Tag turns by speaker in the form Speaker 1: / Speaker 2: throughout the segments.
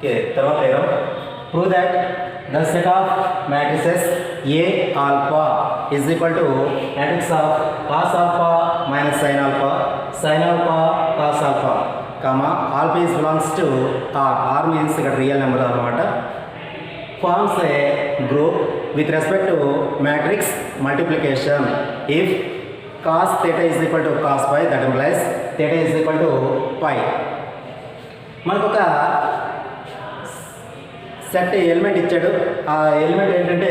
Speaker 1: Okay, తర్వాత prove that the set of matrices A alpha is equal to matrix of cos alpha minus sin alpha cos alpha, comma alpha is belongs to R means ఇక్కడ real number అన్నమాట, forms a group with respect to matrix multiplication if cos theta is equal to cos pi, that implies theta is equal to pi. మనకు ఒక set element ఇచ్చాడు. ఆ element ఏంటంటే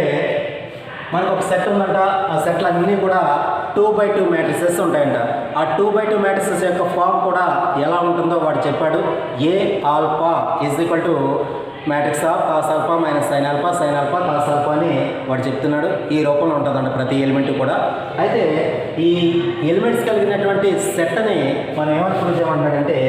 Speaker 1: మనకు ఒక set ఉందంట. ఆ సెట్లు అన్నీ కూడా 2x2 మ్యాట్రిసెస్ ఉంటాయంట. ఆ 2x2 మ్యాట్రిసెస్ యొక్క ఫామ్ కూడా ఎలా ఉంటుందో వాడు చెప్పాడు. A alpha is equal to matrix of cos alpha minus sine alpha cos alpha అని వాడు చెప్తున్నాడు. ఈ రూపంలో ఉంటుందంట ప్రతి ఎలిమెంట్ కూడా. అయితే ఈ ఎలిమెంట్స్ కలిగినటువంటి సెట్ని మనం ఏమని ప్రూవ్ చేయమన్నాడంటే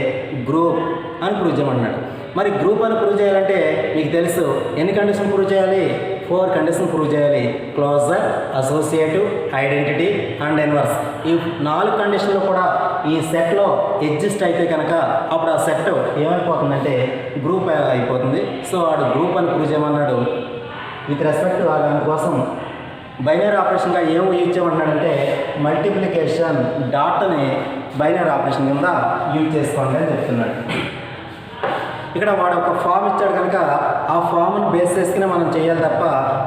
Speaker 1: గ్రూప్ అని ప్రూవ్ చేయమన్నాడు. మరి గ్రూప్ అని ప్రూవ్ చేయాలంటే మీకు తెలుసు ఎన్ని కండిషన్ ప్రూవ్ చేయాలి? 4 కండిషన్ ప్రూవ్ చేయాలి. Closure, associative, identity and inverse. ఈ 4 కండిషన్లు కూడా ఈ సెట్లో ఎగ్జిస్ట్ అయితే కనుక అప్పుడు ఆ సెట్ ఏమైపోతుందంటే గ్రూప్ అయిపోతుంది. సో వాడు గ్రూప్ అని ప్రూవ్ చేయమన్నాడు. విత్ రెస్పెక్ట్ దానికోసం బైనరీ ఆపరేషన్గా ఏం యూజ్ చేయమన్నాడంటే మల్టిప్లికేషన్ డాట్ని బైనరీ ఆపరేషన్ కింద యూజ్ చేసుకోండి అని చెప్తున్నాడు. ఇక్కడ వాడు ఒక ఫామ్ ఇచ్చాడు కనుక ఆ ఫామ్ను బేస్ చేసుకుని మనం చేయాలి తప్ప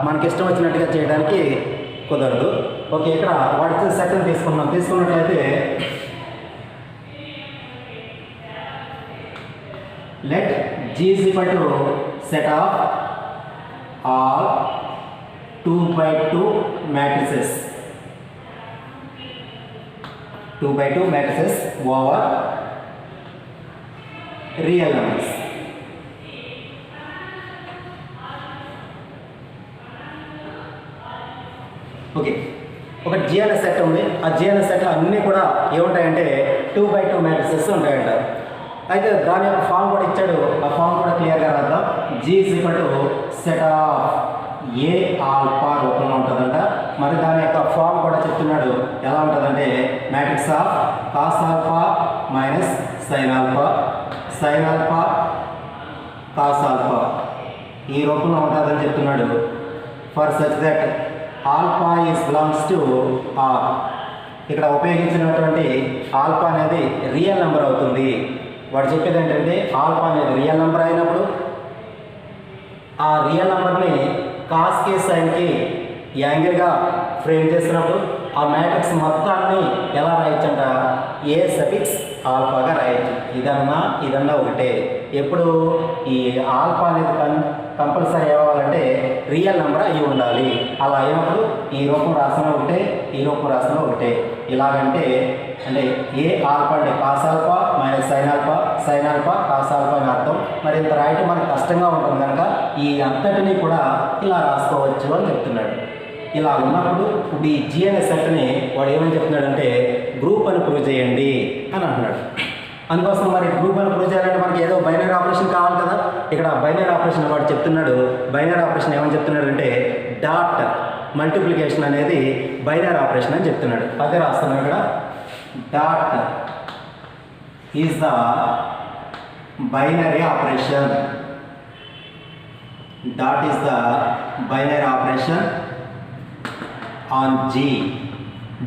Speaker 1: మనకి ఇష్టం వచ్చినట్టుగా చేయడానికి కుదరదు. ఓకే, ఇక్కడ వాడి ఇచ్చిన సెట్ని తీసుకున్నట్లయితే let G is equal to set of all 2x2 matrices over real numbers. Okay, ఒక G అనే సెట్ ఉంది. ఆ G అనే సెట్ అన్నీ కూడా ఏముంటాయంటే 2x2 మ్యాట్రిసెస్ ఉంటాయంట. అయితే దాని యొక్క ఫామ్ కూడా ఇచ్చాడు. ఆ ఫామ్ కూడా క్లియర్గా రాద్దాం. G is equal to set of A alpha రూపంలో ఉంటుందంట. మరి దాని యొక్క ఫామ్ కూడా చెప్తున్నాడు ఎలా ఉంటుందంటే matrix of cos alpha minus sine alpha cos alpha ఈ రూపంలో ఉంటుందని చెప్తున్నాడు. For such that alpha is belongs to R. ఇక్కడ ఉపయోగించినటువంటి ఆల్ఫా అనేది రియల్ నెంబర్ అవుతుంది. వాడు చెప్పేది ఏంటంటే ఆల్ఫా అనేది రియల్ నెంబర్ అయినప్పుడు ఆ రియల్ నెంబర్ని కాస్కి సైన్కి యాంగిల్గా ఫ్రేమ్ చేసినప్పుడు ఆ మ్యాట్రిక్స్ మొత్తాన్ని ఎలా రాయొచ్చంట ఏ సఫిక్స్ ఆల్ఫాగా రాయొచ్చు. ఇదన్నా ఒకటే. ఎప్పుడు ఈ ఆల్ఫా అనేది కంపల్సరీ ఏమవ్వాలంటే రియల్ నెంబర్ అయి ఉండాలి. అలా అయినప్పుడు ఈ రూపం రాసిన ఒకటే, ఈ రూపం రాసిన ఒకటే. ఇలాగంటే అంటే ఏ ఆల్ఫా అంటే cos alpha minus sine alpha cos alpha అని అర్థం. మరి ఇంత రాయటం మనకు కష్టంగా ఉంటుంది కనుక ఈ అంతటినీ కూడా ఇలా రాసుకోవచ్చు అని చెప్తున్నాడు. ఇలా ఉన్నప్పుడు ఇప్పుడు ఈ G అనే సెట్ని వాడు ఏమని చెప్తున్నాడంటే గ్రూప్ అని ప్రూవ్ చేయండి అని అంటున్నాడు. అందుకోసం మరి గ్రూప్ అని ప్రూవ్ చేయాలంటే మనకి ఏదో బైనరీ ఆపరేషన్ కావాలి కదా. ఇక్కడ బైనరీ ఆపరేషన్ వాడు చెప్తున్నాడు. బైనరీ ఆపరేషన్ ఏమని చెప్తున్నాడు అంటే డాట్ మల్టిప్లికేషన్ అనేది బైనరీ ఆపరేషన్ అని చెప్తున్నాడు. అదే రాస్తున్నాడు ఇక్కడ. Dot is the binary operation. Dot is the binary operation on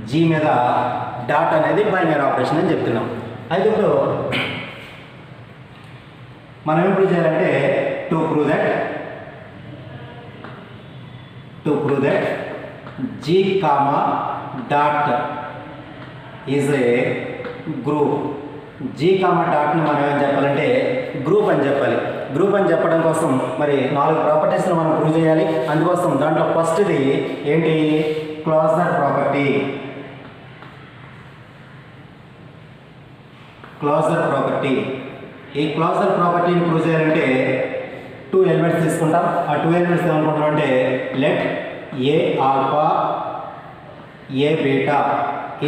Speaker 1: G మీద డాట్ అనేది బైనరీ ఆపరేషన్ అని చెప్తున్నాం. అయితే ఇప్పుడు మనం ఏం ప్రూవ్ చేయాలంటే to prove that G comma dot is a group. G comma డాట్ని మనం ఏం చెప్పాలంటే గ్రూప్ అని చెప్పాలి. గ్రూప్ అని చెప్పడం కోసం మరి 4 ప్రాపర్టీస్ని మనం ప్రూవ్ చేయాలి. అందుకోసం దాంట్లో ఫస్ట్ది ఏంటి? Closure property. ఈ క్లోజర్ ప్రాపర్టీని ప్రూవ్ చేయాలంటే 2 ఎలిమెంట్స్ తీసుకుంటాం. ఆ 2 ఎలిమెంట్స్ ఏమనుకుంటాం అంటే let A alpha A beta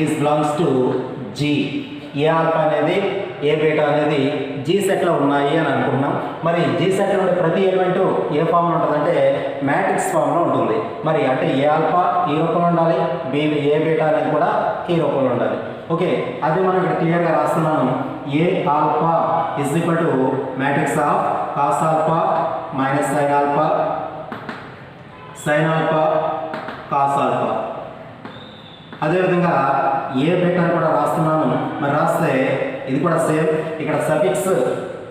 Speaker 1: is belongs to G. A alpha అనేది ఏ బీటా అనేది G సెట్లో ఉన్నాయి అని అనుకున్నాం. మరి G సెట్లో ఉండే ప్రతి ఎలిమెంటు ఏ ఫామ్లో ఉంటుందంటే మ్యాట్రిక్స్ ఫామ్లో ఉంటుంది. మరి అంటే ఏ ఆల్ఫా ఈ రూపంలో ఉండాలి, ఏ బీటా అనేది కూడా ఈ రూపంలో ఉండాలి. ఓకే, అదే మనం ఇక్కడ క్లియర్గా రాస్తున్నాను. A alpha is equal to matrix of cos alpha minus sine alpha, sine alpha, cos alpha. అదేవిధంగా ఏ బీటా కూడా రాస్తున్నాను. మరి రాస్తే ఇది కూడా సేమ్, ఇక్కడ సఫిక్స్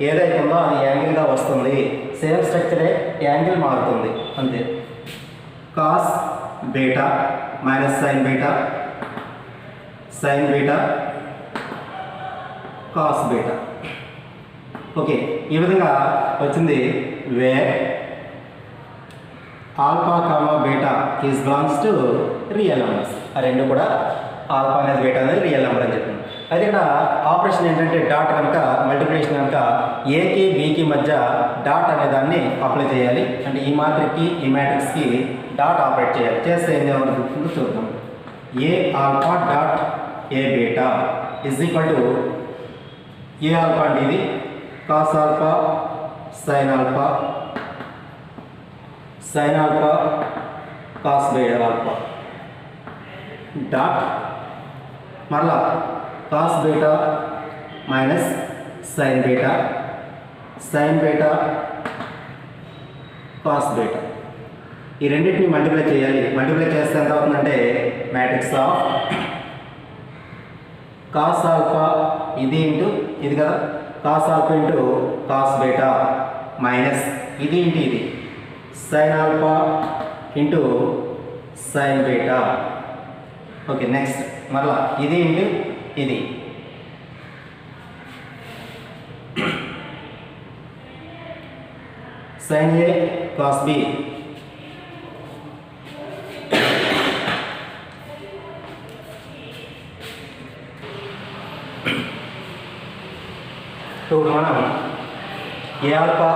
Speaker 1: ఏదైతే ఉందో అది యాంగిల్గా వస్తుంది. సేమ్ స్ట్రక్చరే, యాంగిల్ మారుతుంది అంతే. Cos beta minus sine beta, sine beta, cos beta. Okay, ఈ విధంగా వచ్చింది. Where alpha comma beta is belongs to real numbers. ఆ రెండు కూడా ఆల్ఫా అనేది బీటా అనేది రియల్ నెంబర్ అని చెప్పింది. అయితే ఇక్కడ ఆపరేషన్ ఏంటంటే డాట్ కనుక మల్టిప్లికేషన్ కనుక ఏకి బీకి మధ్య డాట్ అనే దాన్ని అప్లై చేయాలి. అంటే ఈ మాత్రకి ఈ మ్యాట్రిక్స్కి డాట్ ఆపరేట్ చేయాలి. చేస్తే ఏం జరుగుతుందో చూద్దాం. A alpha dot A beta is equal to A alpha అంటే ఇది cos alpha sine alpha, sine alpha cos beta alpha dot మరలా cos beta minus sine beta, sine beta cos beta. ఈ రెండింటిని మల్టిప్లై చేయాలి. మల్టిప్లై చేస్తే ఎంత అవుతుందంటే matrix of cos alpha ఇది ఇంటూ ఇది కదా, cos alpha into cos beta minus ఇది ఇంటూ ఇది sine alpha into sine beta. Okay, next మరలా ఇది ఇంటూ ఇది సైన్ ఏ కాస్ బి ఇప్పుడు మనం ఏ ఆల్ఫా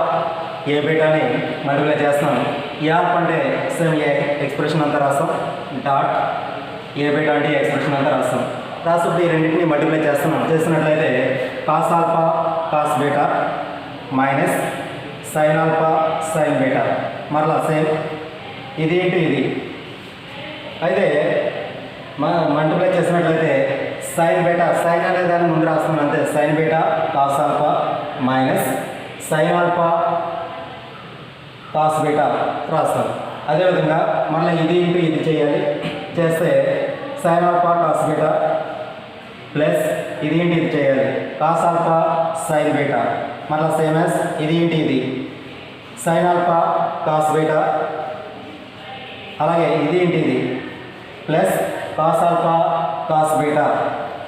Speaker 1: ఏ బీటాని మల్టిప్లై చేస్తున్నాం. ఏ ఆల్ఫా అంటే సేమ్ ఏ ఎక్స్ప్రెషన్ అంతా రాస్తాం, డాట్ ఏ బీటా అంటే ఎక్స్ప్రెషన్ అంతా రాస్తాం. రాసినప్పుడు ఈ రెండింటిని మల్టిప్లై చేస్తున్నాం. చేసినట్లయితే cos alpha cos beta minus sine alpha sine beta మరలా సేమ్ ఇది ఇంటూ ఇది. అయితే మల్టిప్లై చేసినట్లయితే సైన్ బీటా, సైన్ అనే దాన్ని ముందు రాస్తున్నాం అంతే. Sine beta cos alpha minus sine alpha cos beta రాస్తాం. అదేవిధంగా మళ్ళీ ఇది ఇంటూ ఇది చేయాలి. చేస్తే sine alpha cos beta plus ఇది ఇంటూ ఇది చేయాలి, కాస్ ఆల్ఫా సైన్ బీటా మళ్ళీ సేమ్ యాజ్ ఇది ఇంటూ ఇది సైన్ ఆల్ఫా కాస్ బీటా, అలాగే ఇది ఇంటూ ఇది plus cos alpha cos beta.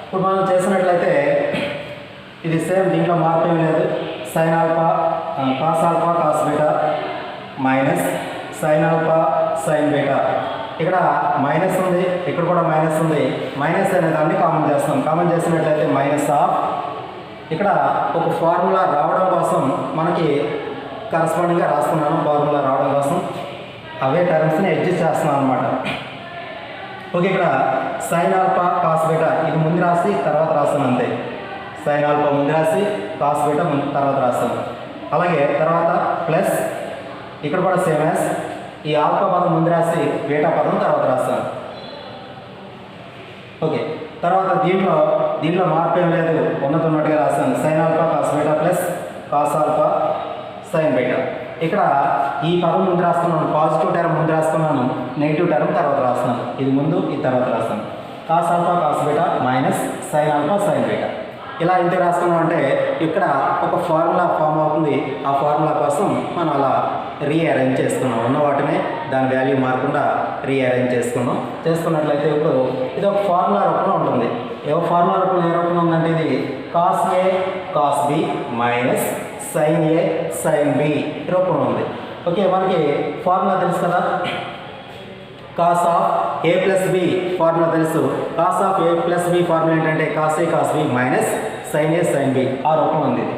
Speaker 1: ఇప్పుడు మనం చేసినట్లయితే ఇది సేమ్, దీంట్లో మార్పు ఏం లేదు. Sine alpha cos alpha cos beta minus sine alpha sine beta. ఇక్కడ మైనస్ ఉంది, ఇక్కడ కూడా మైనస్ ఉంది. మైనస్ అనే దాన్ని కామన్ చేస్తాం. కామన్ చేసినట్లయితే మైనస్ ఆఫ్, ఇక్కడ ఒక ఫార్ములా రావడం కోసం మనకి కరస్పాండింగ్గా రాస్తున్నాను. ఫార్ములా రావడం కోసం అవే టర్మ్స్ని అడ్జస్ట్ చేస్తున్నాను అనమాట. ఓకే, ఇక్కడ సైన్ ఆల్ఫా కాస్ బీటా ఇది ముందు రాసి తర్వాత రాస్తాను అంతే. సైన్ ఆల్ఫా ముందు రాసి కాస్ బీటా తర్వాత రాస్తాను. అలాగే తర్వాత ప్లస్ ఇక్కడ కూడా సేమ్ యాజ్ ఈ ఆల్ఫా పదం ముందు రాసి బీటా పదం తర్వాత రాస్తాను. ఓకే, తర్వాత దీంట్లో మార్పు ఏం లేదు, ఉన్నట్టుగా రాస్తాను. Sine alpha cos beta plus cos alpha sine beta. ఇక్కడ ఈ పదం ముందు రాస్తున్నాను, పాజిటివ్ టర్మ్ ముందు రాస్తున్నాను, నెగిటివ్ టర్మ్ తర్వాత రాస్తున్నాను. ఇది ముందు ఇది తర్వాత రాస్తాను. Cos alpha cos beta minus sine alpha sine beta. ఇలా ఎందుకు రాస్తున్నాం అంటే ఇక్కడ ఒక ఫార్ములా ఫామ్ అవుతుంది. ఆ ఫార్ములా కోసం మనం అలా రీఅరేంజ్ చేసుకున్నాం. ఉన్న వాటినే దాని వాల్యూ మారకుండా రీఅరేంజ్ చేసుకున్నట్లయితే ఇప్పుడు ఇది ఒక ఫార్ములా రూపంలో ఉంటుంది. ఫార్ములా రూపంలో ఏ రూపంలో ఉందంటే ఇది cos A cos B minus sine A sine B రూపంలో ఉంది. ఓకే, మనకి ఫార్ములా తెలుసు కదా, cos of A plus B formula తెలుసు. Cos of A plus B formula ఏంటంటే cos A cos B minus sine A sine B. ఆ రూపం ఉంది ఇది,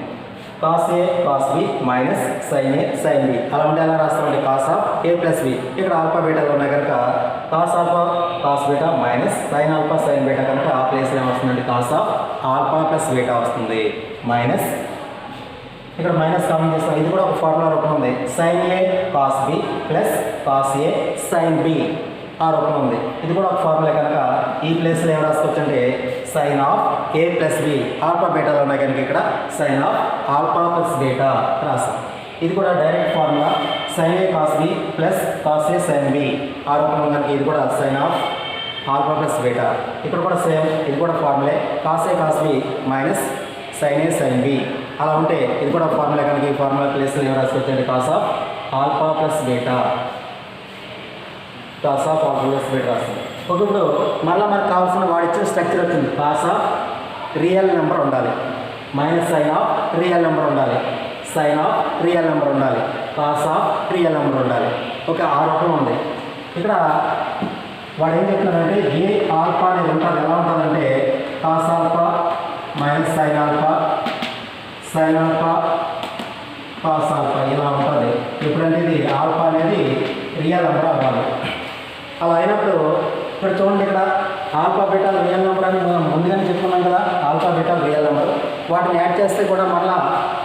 Speaker 1: cos A cos B minus sine A sine B. అలా ఉంటే ఎలా రాస్తామంటే cos of A plus B. ఇక్కడ ఆల్ఫా బీటాలో ఉన్నాయి కనుక cos alpha cos beta minus sine alpha sine beta కనుక ఆ ప్లేస్లో ఏమొస్తుందంటే cos of alpha plus beta వస్తుంది. మైనస్ ఇక్కడ మైనస్ కామన్ చేస్తాం. ఇది కూడా ఒక ఫార్ములా రూపం ఉంది. Sine A cos B plus cos A sine B ఆ రూపం ఉంది. ఇది కూడా ఒక ఫార్ములా కనుక ఈ ప్లేస్లో ఏం రాసుకోవచ్చు అంటే sine of A plus B alpha బీటాలో ఉన్నాయి కనుక ఇక్కడ sine of alpha plus beta రాస్తాం. ఇది కూడా direct formula sine A cos B plus cos A sine B ఆ రూపంలో కనుక ఇది కూడా sine of alpha plus beta. ఇక్కడ కూడా సేమ్ ఇది కూడా ఫార్ములే cos A cos B minus sine A sine B. అలా ఉంటే ఇది కూడా ఫార్ములా కనుక ఈ ఫార్ములా ప్లేస్లో ఏం రాసుకోవచ్చండి cos of alpha plus beta, cos of alpha plus beta రాస్తుంది. ఇప్పుడు మళ్ళీ మనకు కావాల్సిన వాడిచ్చే స్ట్రక్చర్ వచ్చింది. కాస్ ఆఫ్ రియల్ నెంబర్ ఉండాలి minus sine of real number ఉండాలి, సైన్ ఆఫ్ రియల్ నెంబర్ ఉండాలి, కాస్ ఆఫ్ రియల్ నెంబర్ ఉండాలి. ఓకే ఆ రూపం ఉంది. ఇక్కడ వాడు ఏం చెప్తున్నాడంటే ఏ ఆల్ఫా అనేది ఉంటుంది ఎలా ఉంటుందంటే cos alpha minus sine alpha, sine alpha cos alpha ఇలా ఉంటుంది. ఎప్పుడంటే ఇది ఆల్ఫా అనేది రియల్ నెంబర్ అవ్వాలి. అలా అయినప్పుడు ఇక్కడ చూడండి ఇక్కడ ఆల్ఫా బీటా రియల్ నెంబర్ అని మనం ముందుగానే చెప్పుకున్నాం కదా. ఆల్ఫా బీటా రియల్ నెంబర్ వాటిని యాడ్ చేస్తే కూడా మళ్ళీ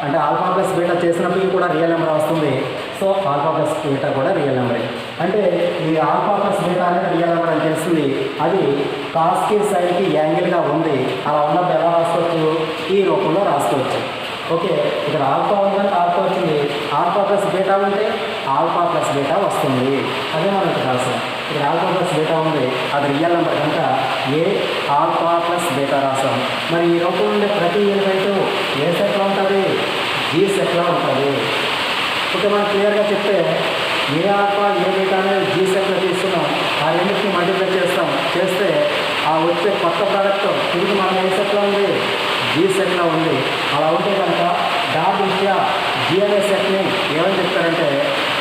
Speaker 1: అంటే ఆల్ఫా ప్లస్ బీటా చేసినప్పటికీ కూడా రియల్ నెంబర్ వస్తుంది. సో ఆల్ఫా ప్లస్ బీటా కూడా రియల్ నెంబరే. అంటే ఈ ఆల్ఫా ప్లస్ బీటా అనేది రియల్ నెంబర్ అని తెలిసింది. అది కాస్కి సైన్కి యాంగిల్గా ఉంది. అలా ఉన్నప్పుడు ఎలా రాసుకోవచ్చు ఈ రూపంలో రాసుకోవచ్చు. ఓకే ఇక్కడ ఆల్ఫా ఉందంటే ఆల్ఫా వచ్చింది, ఆల్ఫా ప్లస్ బీటా ఉంటే ఆల్ఫా ప్లస్ బీటా వస్తుంది. అదే మనం ఇక్కడ రాసాం. ఇక్కడ ఆల్ఫా ప్లస్ బీటా ఉంది అది రియల్ నెంబర్ కనుక ఏ ఆల్ఫా ప్లస్ బీటా రాసాం. మరి ఈ రూపంలో ఉండే ప్రతి ఎలిమెంట్ ఏ సెట్లో ఉంటుంది జీ సెట్లో ఉంటుంది. ఓకే మనం క్లియర్గా చెప్తే ఏ ఆల్ఫా ఏ బీటా అనేది జీ సెట్లో తీసుకున్నాం. ఆ రెండింటిని మల్టిప్లై చేస్తాం. చేస్తే ఆ వచ్చే కొత్త ప్రోడక్ట్ తిరిగి మనం ఏ సెట్లో ఉంది జీ సెట్లో ఉంది. అలా ఉంటే కనుక డాట్ దృష్ట్యా జీ అనే సెట్ని ఏమని చెప్తారంటే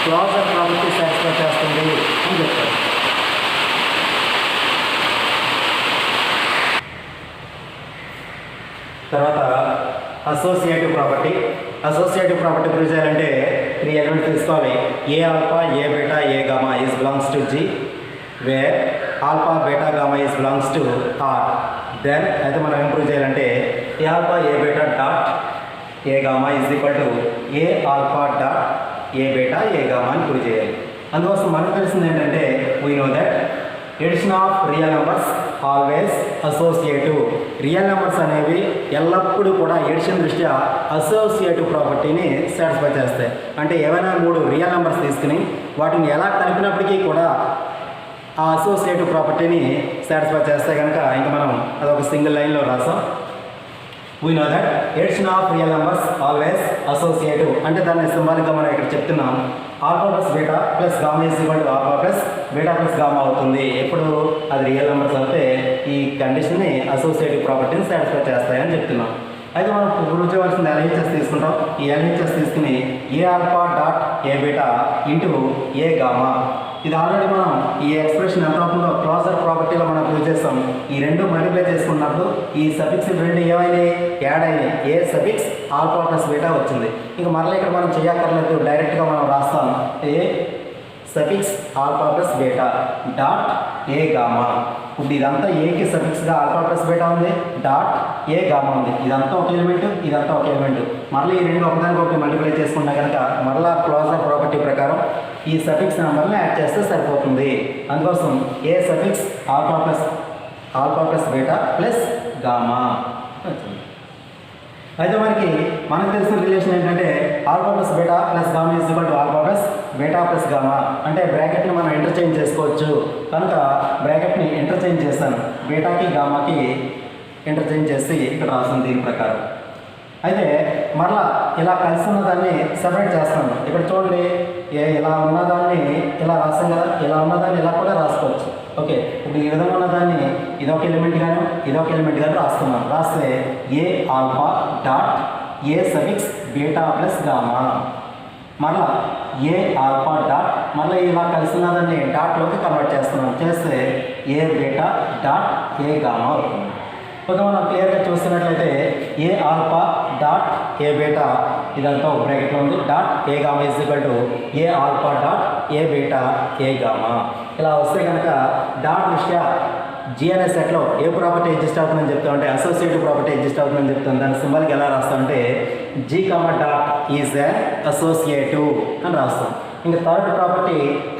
Speaker 1: క్లాజర్ ప్రాపర్టీ సాటిస్ఫై చేస్తుంది అని చెప్తారు. తర్వాత associative property. Associative property prove చేయాలంటే 3 ఎలిమెంట్స్ తీసుకోవాలి. A alpha A beta A gamma is belongs to G where alpha beta gamma is belongs to R. Then అయితే మనం ఏం ప్రూవ్ చేయాలంటే A alpha A beta dot A gamma is equal to A alpha dot A beta A gamma అని prove చేయాలి. అందుకోసం మనకు తెలిసింది ఏంటంటే we know that addition of real numbers always associative. Real numbers అనేవి ఎల్లప్పుడూ కూడా ఎడిషన్ దృష్ట్యా అసోసియేటివ్ ప్రాపర్టీని సాటిస్ఫై చేస్తాయి. అంటే ఏవైనా 3 రియల్ నెంబర్స్ తీసుకుని వాటిని ఎలా కలిపినప్పటికీ కూడా ఆ అసోసియేటివ్ ప్రాపర్టీని సాటిస్ఫై చేస్తే కనుక ఇంకా మనం అదొక సింగిల్ లైన్లో రాసాం. We know that addition of real numbers always associative అంటే దాన్ని సింబాలిక్గా మనం ఇక్కడ చెప్తున్నాం. Alpha plus beta plus gamma is equal to alpha plus beta plus gamma అవుతుంది. ఎప్పుడు అది రియల్ నెంబర్స్ అయితే ఈ కండిషన్ని అసోసియేటివ్ ప్రాపర్టీని సాటిస్ఫై చేస్తాయని చెప్తున్నాం. అయితే మనం ప్రూవ్ చేయవలసింది ఎల్హెచ్ఎస్ తీసుకుంటాం. ఈ ఎల్హెచ్ఎస్ తీసుకుని ఏ alpha dot A beta into A gamma. ఇది ఆల్రెడీ మనం ఈ ఎక్స్ప్రెషన్ ఎంత అవుతుందో క్లాజర్ ప్రాపర్టీలో మనం ప్రూవ్ చేస్తాం. ఈ రెండు మల్టిప్లై చేసుకున్నప్పుడు ఈ సఫిక్స్ రెండు ఏమైనాయి యాడ్ అయినాయి. A suffix alpha plus beta వచ్చింది. ఇక మరలా ఇక్కడ మనం చేయక్కర్లేదు డైరెక్ట్గా మనం రాస్తాం A suffix alpha plus beta dot A gamma. ఇప్పుడు ఇదంతా ఏకి సఫిక్స్గా ఆల్ఫా ప్లస్ బీటా ఉంది డాట్ ఏ గామా ఉంది. ఇదంతా ఒక ఎలిమెంట్ ఇదంతా ఒక ఎలిమెంట్. మళ్ళీ ఈ రెండు ఒకదానికి మల్టిప్లై చేసుకున్నా కనుక మరలా క్లాజర్ ప్రాపర్టీ ప్రకారం ఈ సఫిక్స్ నెంబర్ని యాడ్ చేస్తే సరిపోతుంది. అందుకోసం A suffix alpha plus beta plus gamma వచ్చింది. అయితే మనకు తెలిసిన రిలేషన్ ఏంటంటే alpha plus beta plus gamma is equal to alpha plus beta plus gamma. అంటే బ్రాకెట్ని మనం ఇంటర్చేంజ్ చేసుకోవచ్చు కనుక బ్రాకెట్ని ఇంటర్చేంజ్ చేస్తాను. బీటాకి గామాకి ఇంటర్చేంజ్ చేసి ఇక్కడ రాస్తాను దీని ప్రకారం. అయితే మరలా ఇలా కలిసి ఉన్నదాన్ని సెపరేట్ చేస్తాను. ఇక్కడ చూడండి ఇలా ఉన్నదాన్ని ఇలా రాస్తాం కదా, ఇలా ఉన్నదాన్ని ఇలా కూడా రాసుకోవచ్చు. ఓకే ఇప్పుడు ఈ విధంగా ఉన్నదాన్ని ఇదొక ఎలిమెంట్ గాను ఇదొక ఎలిమెంట్ గాను రాస్తున్నాను. రాస్తే A alpha dot A suffix beta plus gamma. మరలా ఏ ఆల్ఫా డాట్ మళ్ళీ ఇలా కలిసి ఉన్నదాన్ని డాట్లోకి కన్వర్ట్ చేస్తున్నాను. చేస్తే ఏ బీటా డాట్ ఏ గామా అవుతుంది. ఓకే మనం క్లియర్గా చూస్తున్నట్లయితే ఏ ఆల్ఫా డాట్ ఏ బీటా ఇదంతా ఒక బ్రాకెట్లో ఉంది dot A gamma is equal to A alpha dot A beta A gamma. ఇలా వస్తే కనుక డాట్ దృష్ట్యా జీ అనే సెట్లో ఏ ప్రాపర్టీ ఎగ్జిస్ట్ అవుతుందని చెప్తామంటే అసోసియేటివ్ ప్రాపర్టీ ఎగ్జిస్ట్ అవుతుందని చెప్తాం. దాని సింబల్కి ఎలా రాస్తామంటే G comma dot is a associative అని రాస్తాం. ఇంకా third property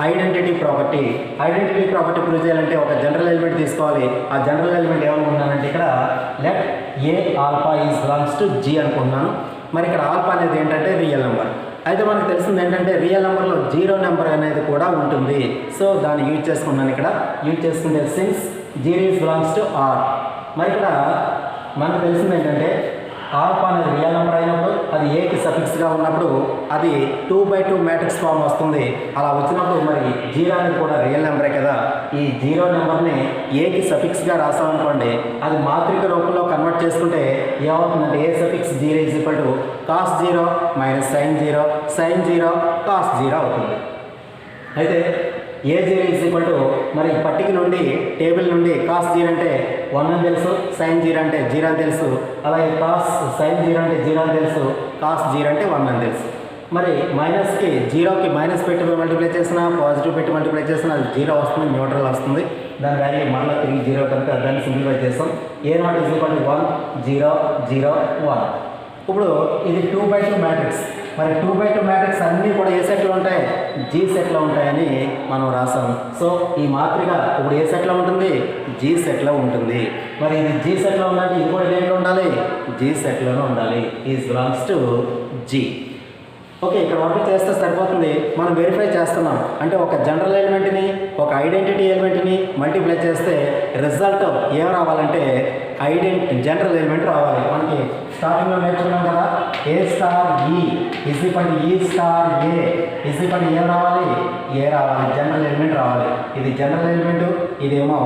Speaker 1: identity property. Identity property prove చేయాలంటే ఒక జనరల్ ఎలిమెంట్ తీసుకోవాలి. ఆ జనరల్ ఎలిమెంట్ ఏమనుకున్నానంటే ఇక్కడ let A alpha is belongs to G అనుకుంటున్నాను. మరి ఇక్కడ ఆల్ఫా అనేది ఏంటంటే రియల్ నెంబర్. అయితే మనకు తెలిసింది ఏంటంటే రియల్ నెంబర్లో జీరో నెంబర్ అనేది కూడా ఉంటుంది. సో దాన్ని యూజ్ చేసుకున్నాను. ఇక్కడ యూజ్ చేసుకుంటే since zero is belongs to R. మరి ఇక్కడ మనకు తెలిసింది ఏంటంటే ఆల్ఫా అనేది రియల్ నెంబర్ అయినప్పుడు అది ఏకి సఫిక్స్గా ఉన్నప్పుడు అది 2/2 మ్యాట్రిక్స్ ఫామ్ వస్తుంది. అలా వచ్చినప్పుడు మరి జీరో అనేది కూడా రియల్ నెంబరే కదా. ఈ జీరో నెంబర్ని ఏకి సఫిక్స్గా రాసామనుకోండి, అది మాత్రిక రూపంలో కన్వర్ట్ చేసుకుంటే ఏమవుతుందంటే A suffix zero is equal to cos zero minus sine zero, sine zero cos zero అవుతుంది. అయితే A zero is equal to మరి పట్టిక నుండి టేబుల్ నుండి కాస్ జీరో అంటే 1 అని తెలుసు, సైన్ జీరో అంటే 0 అని తెలుసు, అలాగే కాస్ సైన్ జీరో అంటే 0 అని తెలుసు, కాస్ జీరో అంటే 1 అని తెలుసు. మరి మైనస్కి జీరోకి మైనస్ పెట్టి మల్టిప్లై చేసినా పాజిటివ్ పెట్టి మల్టిప్లై చేసినా అది జీరో వస్తుంది, న్యూట్రల్ వస్తుంది. దాని వాల్యూ మళ్ళీ తిరిగి జీరో కనుక దాన్ని సింప్లిఫై చేస్తాం. ఏ నాట్ ఈజ్ ఈక్వల్ టు 1 0 0 1. ఇప్పుడు ఇది 2/2 మ్యాట్రిక్స్. మరి 2/2 మ్యాట్రిక్స్ అన్నీ కూడా ఏ సెట్లో ఉంటాయి? జీ సెట్లో ఉంటాయని మనం రాసాం. సో ఈ మాత్రిక ఇప్పుడు ఏ సెట్లో ఉంటుంది? జీ సెట్లో ఉంటుంది. మరి ఇది జీ సెట్లో ఉందంటే ఇది కూడా దేంట్లో ఉండాలి? జీ సెట్లోనే ఉండాలి. Is belongs to G. Okay, ఇక్కడ వర్క్ చేస్తే సరిపోతుంది. మనం వెరిఫై చేస్తున్నాం అంటే ఒక జనరల్ ఎలిమెంట్ని ఒక ఐడెంటిటీ ఎలిమెంట్ని మల్టిప్లై చేస్తే రిజల్ట్ ఏం రావాలంటే జనరల్ ఎలిమెంట్ రావాలి. మనకి స్టార్టింగ్లో నేర్చుకున్నాం కదా, ఏ స్టార్ ఈ ఈజ్ ఈక్వల్ టు ఈ star A is equal to ఏం రావాలి? ఏ రావాలి, జనరల్ ఎలిమెంట్ రావాలి. ఇది జనరల్ ఎలిమెంట్, ఇదేమో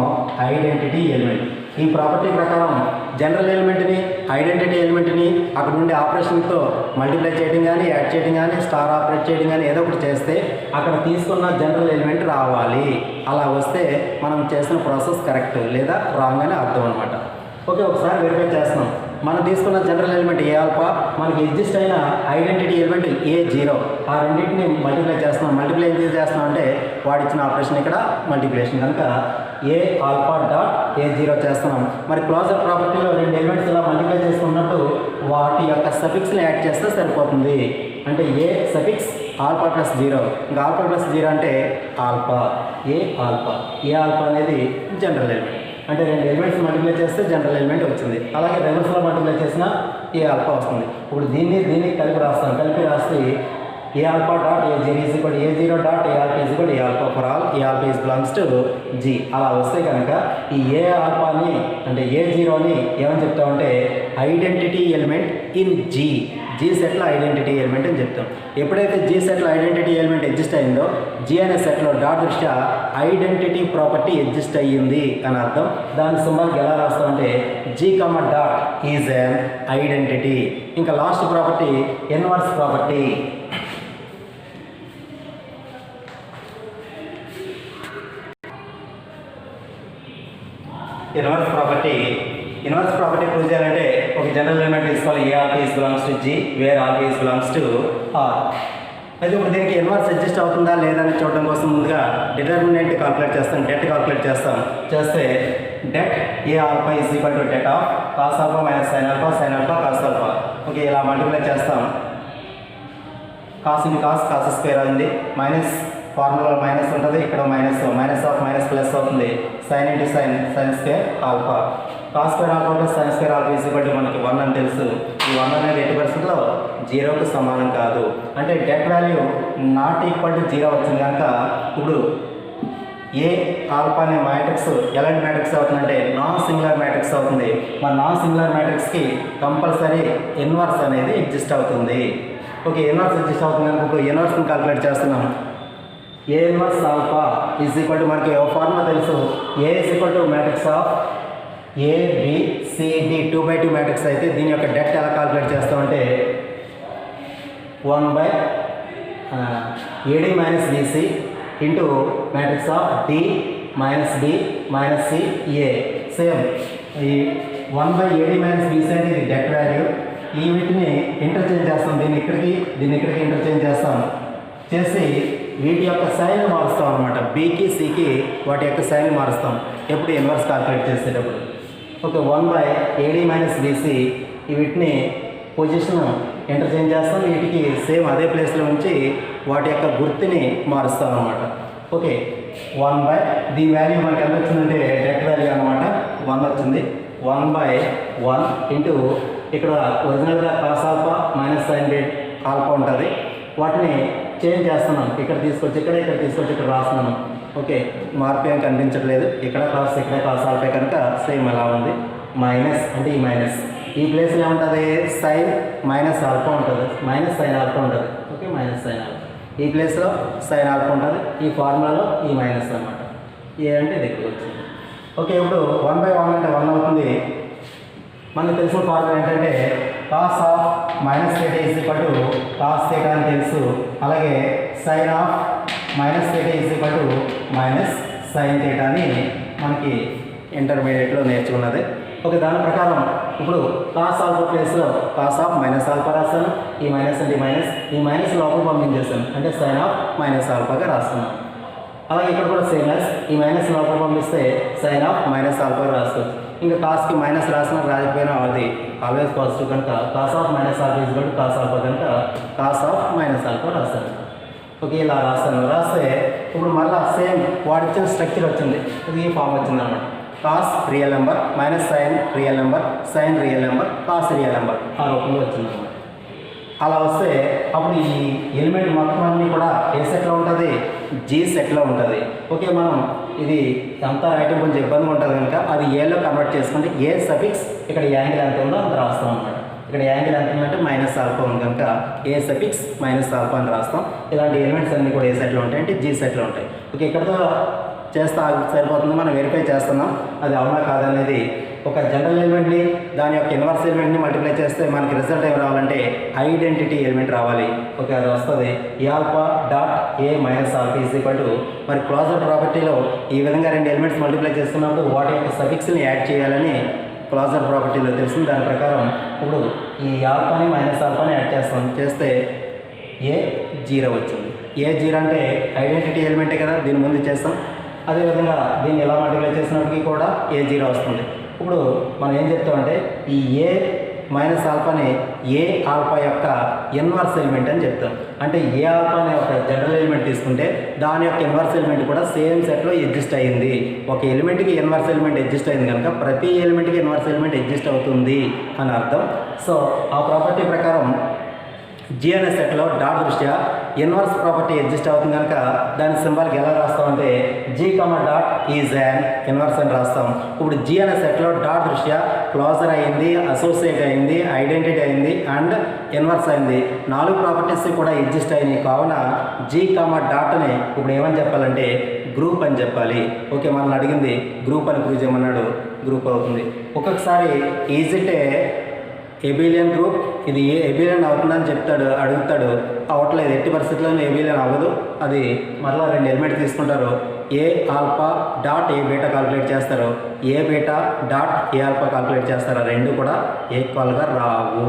Speaker 1: ఐడెంటిటీ ఎలిమెంట్. ఈ ప్రాపర్టీ ప్రకారం జనరల్ ఎలిమెంట్ని ఐడెంటిటీ ఎలిమెంట్ని అక్కడ నుండి ఆపరేషన్తో మల్టిప్లై చేయడం కానీ యాడ్ చేయడం కానీ స్టార్ ఆపరేట్ చేయడం కానీ ఏదో ఒకటి చేస్తే అక్కడ తీసుకున్న జనరల్ ఎలిమెంట్ రావాలి. అలా వస్తే మనం చేసిన ప్రాసెస్ కరెక్ట్ లేదా రాంగ్ అని అర్థం అనమాట. ఓకే, ఒకసారి వెరిఫై చేస్తున్నాం. మనం తీసుకున్న జనరల్ ఎలిమెంట్ ఏ ఆల్ఫా, మనకి ఎగ్జిస్ట్ అయిన ఐడెంటిటీ ఎలిమెంట్ ఏ జీరో, ఆ రెండింటిని మల్టిప్లై చేస్తున్నాం. మల్టిప్లై ఎందుకు చేస్తున్నాం అంటే వాడిచ్చిన ఆపరేషన్ ఇక్కడ మల్టిప్లికేషన్ కనుక ఏ ఆల్ఫా డాట్ ఏ జీరో చేస్తున్నాం. మరి క్లోజర్ ప్రాపర్టీలో రెండు ఎలిమెంట్స్ ఇలా మల్టిప్లై చేసుకున్నట్టు వాటి యొక్క సఫిక్స్ని యాడ్ చేస్తే సరిపోతుంది. అంటే ఏ సఫిక్స్ ఆల్ఫా ప్లస్ జీరో, ఇంకా ఆల్ఫా ప్లస్ జీరో అంటే ఆల్ఫా. ఏ ఆల్ఫా అనేది జనరల్ ఎలిమెంట్. అంటే రెండు ఎలిమెంట్స్ మల్టిప్లై చేస్తే జనరల్ ఎలిమెంట్ వచ్చింది. అలాగే రివర్స్లో మల్టిప్లై చేసిన ఏ ఆల్ఫా వస్తుంది. ఇప్పుడు దీన్ని కలిపి రాస్తాం. కలిపి రాస్తే A alpha dot A zero is equal A zero dot A alpha is equal A alpha for all A alpha is belongs to G. అలా వస్తే కనుక ఈ ఏ ఆల్ఫాని అంటే ఏ జీరోని ఏమని చెప్తామంటే identity element in G. G సెట్లో ఐడెంటిటీ ఎలిమెంట్ అని చెప్తాం. ఎప్పుడైతే జీ సెట్లో ఐడెంటిటీ ఎలిమెంట్ ఎగ్జిస్ట్ అయిందో జీ అనే సెట్లో డాట్ దృష్ట్యా ఐడెంటిటీ ప్రాపర్టీ ఎగ్జిస్ట్ అయ్యింది అని అర్థం. దాని సింబల్కి ఎలా రాస్తామంటే G comma dot is an identity. ఇంకా last property inverse property. Inverse property prove చేయాలంటే ఒక జనరల్ ఎలిమెంట్ తీసుకోవాలి. A alpha is belongs to G where alpha is belongs to R. అయితే ఇప్పుడు దీనికి ఇన్వర్స్ అడ్జస్ట్ అవుతుందా లేదా అని చూడడం కోసం ముందుగా డిటర్మినెంట్ కాల్కులేట్ చేస్తాం, డెట్ కాల్కులేట్ చేస్తాం. చేస్తే det A alpha is equal to det of cos alpha minus sine alpha cos alpha. Okay, ఇలా మల్టిప్లై చేస్తాం. కాస్ ఇంటూ కాస్ స్క్వేర్ అయింది. మైనస్ ఫార్ములా మైనస్ ఉంటుంది, ఇక్కడ మైనస్ ఆఫ్ మైనస్ ప్లస్ అవుతుంది. Sine into sine square alpha. Cos square alpha plus sine square alpha is equal to మనకి 1 అని తెలుసు. ఈ 1 అనేది 80%లో జీరోకు సమానం కాదు. అంటే det value not equal to zero వచ్చింది కనుక ఇప్పుడు ఏ ఆల్ఫా అనే మ్యాట్రిక్స్ ఎలాంటి మ్యాట్రిక్స్ అవుతుందంటే నాన్ సింగులర్ మ్యాట్రిక్స్ అవుతుంది. మన నాన్ సింగులర్ మ్యాట్రిక్స్కి కంపల్సరీ ఇన్వర్స్ అనేది ఎగ్జిస్ట్ అవుతుంది. ఓకే, ఇన్వర్స్ ఎగ్జిస్ట్ అవుతుంది కనుక ఇప్పుడు ఇన్వర్స్ని కాల్కులేట్ చేస్తున్నాం. A inverse alpha is equal to మనకి ఫార్ములా తెలుసు. A is equal to matrix of ABCD 2/2 matrix అయితే దీని యొక్క డెట్ ఎలా కాల్కులేట్ చేస్తామంటే 1/AD minus BC into matrix of D minus B minus C A. Same ఈ 1/AD minus BC అంటే ఇది డెట్ వాల్యూ. ఈ వీటిని ఇంటర్చేంజ్ చేస్తాం. దీన్ని ఇక్కడికి ఇంటర్చేంజ్ చేస్తాం. చేసి వీటి యొక్క సైన్ మారుస్తాం అనమాట. బీకి సికి వాటి యొక్క సైన్ మారుస్తాం ఎప్పుడు ఇన్వర్స్ కాల్కులేట్ చేసేటప్పుడు. ఓకే, 1/AD మైనస్ BC వీటిని పొజిషన్ ఇంటర్చేంజ్ చేస్తాం, వీటికి సేమ్ అదే ప్లేస్లో ఉంచి వాటి యొక్క గుర్తుని మారుస్తాం అనమాట. ఓకే, 1/, దీని వాల్యూ మనకి ఎంత వచ్చిందంటే డెట్ వాల్యూ అనమాట 1 వచ్చింది. 1/1 ఇంటూ ఇక్కడ ఒరిజినల్గా cos alpha minus sine alpha ఉంటుంది, వాటిని చేంజ్ చేస్తున్నాం. ఇక్కడ తీసుకొచ్చి ఇక్కడ తీసుకొచ్చి ఇక్కడ రాస్తున్నాను. ఓకే, మార్పు ఏం కనిపించట్లేదు. ఇక్కడ కాస్ ఇక్కడ కాస్ ఆల్ఫా కనుక సేమ్ ఎలా ఉంది. మైనస్ అంటే ఈ మైనస్ ఈ ప్లేస్లో ఏముంటుంది, సైన్ మైనస్ ఆల్ఫా ఉంటుంది, మైనస్ సైన్ ఆల్ఫా ఉంటుంది. ఓకే, మైనస్ సైన్ ఆల్ఫా ఈ ప్లేస్లో సైన్ ఆల్ఫా ఉంటుంది, ఈ ఫార్ములాలో ఈ మైనస్ అనమాట. ఏ అంటే ఇది ఇక్కడ వచ్చింది. ఓకే, ఇప్పుడు 1/1 అంటే 1 అవుతుంది. మనకు తెలిసిన ఫార్ములా ఏంటంటే cos of minus theta is equal to cos theta అని తెలుసు. అలాగే sine of minus theta is equal to minus sine theta అని మనకి ఇంటర్మీడియట్లో నేర్చుకున్నది. ఓకే, దాని ప్రకారం ఇప్పుడు కాస్ ఆల్ఫా ప్లేస్లో కాస్ ఆఫ్ మైనస్ ఆల్ఫా రాస్తాను. ఈ మైనస్ అంటే ఈ మైనస్ లోపల పంపించేస్తాను, అంటే సైన్ ఆఫ్ మైనస్ ఆల్ఫాగా రాస్తున్నాను. అలాగే ఇక్కడ కూడా సేమ్ యాజ్ ఈ మైనస్ లోపల పంపిస్తే సైన్ ఆఫ్ మైనస్ ఆల్ఫాగా రాసుకోవచ్చు. ఇంకా కాస్కి మైనస్ రాసిన రాకపోయినా అది ఆల్వేస్ పాజిటివ్ కనుక cos of minus alpha is equal to cos alpha కనుక కాస్ ఆఫ్ మైనస్ ఆల్ఫా రాస్తాను. ఓకే, ఇలా రాస్తాను. రాస్తే ఇప్పుడు మళ్ళీ సేమ్ వాడిచ్చిన స్ట్రక్చర్ వచ్చింది, ఇది ఈ ఫామ్ వచ్చింది అనమాట. Cos real number minus sine real number sine real number cos real number ఆ రూపంలో వచ్చింది అనమాట. అలా వస్తే అప్పుడు ఈ ఎలిమెంట్ మొత్తం అన్నీ కూడా ఏ సెట్లో ఉంటుంది, జీ సెట్లో ఉంటుంది. ఓకే, మనం ఇది అంతా రాయటం కొంచెం ఇబ్బందిగా ఉంటుంది కనుక అది ఏలో కన్వర్ట్ చేసుకుంటే ఏ సఫిక్స్ ఇక్కడ యాంగిల్ ఎంత ఉందో అంత రాస్తాం అనమాట. ఇక్కడ యాంగిల్ ఎంత ఉందంటే మైనస్ ఆల్ఫా ఉంది కనుక ఏ సఫిక్స్ మైనస్ ఆల్ఫా అని రాస్తాం. ఇలాంటి ఎలిమెంట్స్ అన్నీ కూడా ఏ సెట్లో ఉంటాయి అంటే జీ సెట్లో ఉంటాయి. ఓకే, ఇక్కడతో చేస్తా సరిపోతుంది. మనం వెరిఫై చేస్తున్నాం అది అవునా కాదనేది. ఒక జనరల్ ఎలిమెంట్ని దాని యొక్క ఇన్వర్స్ ఎలిమెంట్ని మల్టిప్లై చేస్తే మనకి రిజల్ట్ ఏం రావాలంటే ఐడెంటిటీ ఎలిమెంట్ రావాలి. ఓకే, అది వస్తుంది. Alpha dot A minus alpha is equal to మరి క్లోజర్ ప్రాపర్టీలో ఈ విధంగా రెండు ఎలిమెంట్స్ మల్టిప్లై చేస్తున్నప్పుడు వాటి యొక్క సఫిక్స్ని యాడ్ చేయాలని క్లోజర్ ప్రాపర్టీలో తెలిసింది. దాని ప్రకారం ఇప్పుడు ఈ ఆల్ఫాని మైనస్ ఆల్ఫాని యాడ్ చేస్తాం. చేస్తే A0 వచ్చింది. A0 అంటే ఐడెంటిటీ ఎలిమెంటే కదా, దీని ముందు చేస్తాం. అదేవిధంగా దీన్ని ఎలా మల్టిప్లై చేసినప్పటికీ కూడా A0 వస్తుంది. ఇప్పుడు మనం ఏం చెప్తామంటే ఈ ఏ మైనస్ ఆల్ఫాని ఏ ఆల్ఫా యొక్క ఇన్వర్స్ ఎలిమెంట్ అని చెప్తాం. అంటే ఏ ఆల్ఫా అనే ఒక జనరల్ ఎలిమెంట్ తీసుకుంటే దాని యొక్క ఇన్వర్స్ ఎలిమెంట్ కూడా సేమ్ సెట్లో ఎగ్జిస్ట్ అయ్యింది. ఒక ఎలిమెంట్కి ఇన్వర్స్ ఎలిమెంట్ ఎగ్జిస్ట్ అయింది కనుక ప్రతి ఎలిమెంట్కి ఇన్వర్స్ ఎలిమెంట్ ఎగ్జిస్ట్ అవుతుంది అని అర్థం. సో ఆ ప్రాపర్టీ ప్రకారం జీ అనే సెట్లో డాట్ దృష్ట్యా ఇన్వర్స్ ప్రాపర్టీ ఎగ్జిస్ట్ అవుతుంది కనుక దాని సింబల్కి ఎలా రాస్తామంటే G comma dot is an inverse అని రాస్తాం. ఇప్పుడు జీ అనే సెట్లో డాట్ దృష్ట్యా క్లోజర్ అయింది, అసోసియేట్ అయింది, ఐడెంటిటీ అయింది అండ్ ఇన్వర్స్ అయింది. 4 ప్రాపర్టీస్ కూడా ఎగ్జిస్ట్ అయినాయి. కావున జీ కమా డాట్ని ఇప్పుడు ఏమని చెప్పాలంటే గ్రూప్ అని చెప్పాలి. ఓకే, మనల్ని అడిగింది గ్రూప్ అని ప్రూవ్ చేయమన్నాడు, గ్రూప్ అవుతుంది. ఒక్కొక్కసారి ఈజ్ ఇట్ ఎబిలియన్ గ్రూప్, ఇది ఏ ఎబిలియన్ అవుతుందని అడుగుతాడు. అవట్లేదు, ఎట్టి పరిస్థితుల్లోనూ ఎబిలియన్ అవ్వదు. అది మరలా 2 ఎలిమెంట్ తీసుకుంటారు. ఏ alpha dot A beta calculate చేస్తారు, ఏ beta dot A alpha calculate చేస్తారు. ఆ రెండు కూడా ఈక్వల్గా రావు.